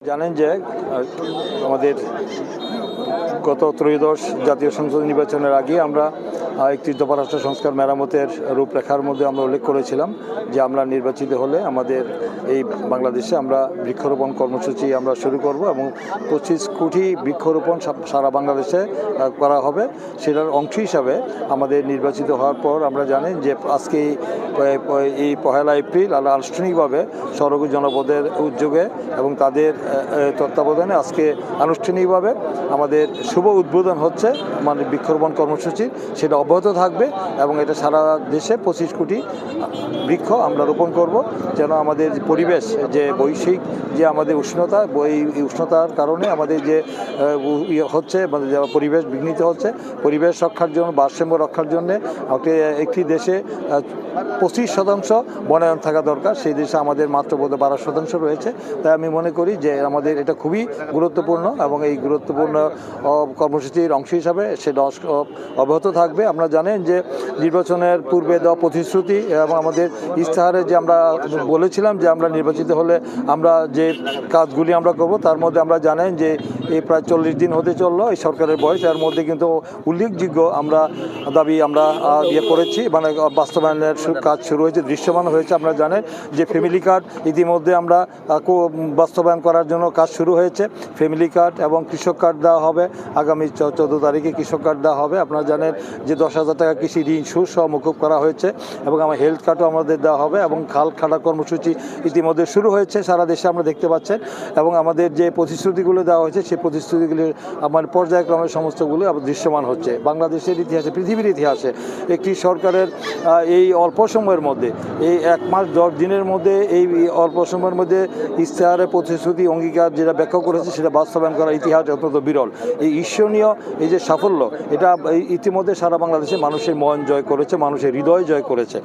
জানেন যে আমাদের গত ত্রয়োদশ জাতীয় সংসদ নির্বাচনের আগে আমরা একটি দফা রাষ্ট্র সংস্কার মেরামতের রূপরেখার মধ্যে আমরা উল্লেখ করেছিলাম যে আমরা নির্বাচিত হলে আমাদের এই বাংলাদেশে আমরা বৃক্ষরোপণ কর্মসূচি আমরা শুরু করব এবং 25 কোটি বৃক্ষরোপণ সারা বাংলাদেশে করা হবে। সেটার অংশ হিসাবে আমাদের নির্বাচিত হওয়ার পর আমরা জানেন যে আজকে এই 1 এপ্রিল আনুষ্ঠানিকভাবে সড়ক জনপদের উদ্যোগে এবং তাদের তত্ত্বাবধানে আজকে আনুষ্ঠানিকভাবে আমাদের শুভ উদ্বোধন হচ্ছে মানে বৃক্ষরোপণ কর্মসূচির। সেটা অব্যাহত থাকবে এবং এটা সারা দেশে 25 কোটি বৃক্ষ আমরা রোপণ করব, যেন আমাদের পরিবেশ যে বৈশ্বিক যে আমাদের উষ্ণতা, এই উষ্ণতার কারণে আমাদের যে হচ্ছে মানে পরিবেশ বিঘ্নিত হচ্ছে, পরিবেশ রক্ষার জন্য, ভারসাম্য রক্ষার জন্য একটি দেশে 25% বনায়ন থাকা দরকার। সেই দেশে আমাদের মাত্র বোধ 12% রয়েছে। তাই আমি মনে করি যে আমাদের এটা খুবই গুরুত্বপূর্ণ এবং এই গুরুত্বপূর্ণ কর্মসূচির অংশ হিসাবে সেটা অব্যাহত থাকবে। আমরা জানেন যে নির্বাচনের পূর্বে দেওয়া প্রতিশ্রুতি এবং আমাদের ইস্তাহারে যে আমরা বলেছিলাম যে আমরা নির্বাচিত হলে আমরা যে কাজগুলি আমরা করব, তার মধ্যে আমরা জানেন যে এই প্রায় 40 দিন হতে চললো এই সরকারের বয়স। এর মধ্যে কিন্তু উল্লেখযোগ্য আমরা দাবি আমরা করেছি, মানে বাস্তবায়নের কাজ শুরু হয়েছে, দৃশ্যমান হয়েছে। আপনারা জানেন যে ফ্যামিলি কার্ড ইতিমধ্যে আমরা বাস্তবায়ন করার জন্য কাজ শুরু হয়েছে। ফ্যামিলি কার্ড এবং কৃষক কার্ড দেওয়া হবে আগামী 14 তারিখে কৃষক কার্ড দেওয়া হবে। আপনারা জানেন যে 10,000 টাকা কৃষি ঋণ সুদ সহ মকুব করা হয়েছে এবং আমার হেলথ কার্ডও আমাদের দেওয়া হবে এবং খাল খাটা কর্মসূচি ইতিমধ্যে শুরু হয়েছে সারা দেশে, আমরা দেখতে পাচ্ছেন। এবং আমাদের যে প্রতিশ্রুতিগুলো দেওয়া হয়েছে সেই প্রতিশ্রুতিগুলি আমার পর্যায়ক্রমে সমস্তগুলো দৃশ্যমান হচ্ছে। বাংলাদেশের ইতিহাসে, পৃথিবীর ইতিহাসে একটি সরকারের এই অল্প সময়ের মধ্যে, এই 1 মাস 10 দিনের মধ্যে, এই অল্প সময়ের মধ্যে ইশতেহারের প্রতিশ্রুতি অঙ্গীকার যেটা ব্যাখ্যা করেছে সেটা বাস্তবায়ন করার ইতিহাস অত্যন্ত বিরল। এই ঈর্ষণীয় এই যে সাফল্য, এটা ইতিমধ্যে সারা বাংলাদেশে মানুষের মন জয় করেছে, মানুষের হৃদয় জয় করেছে।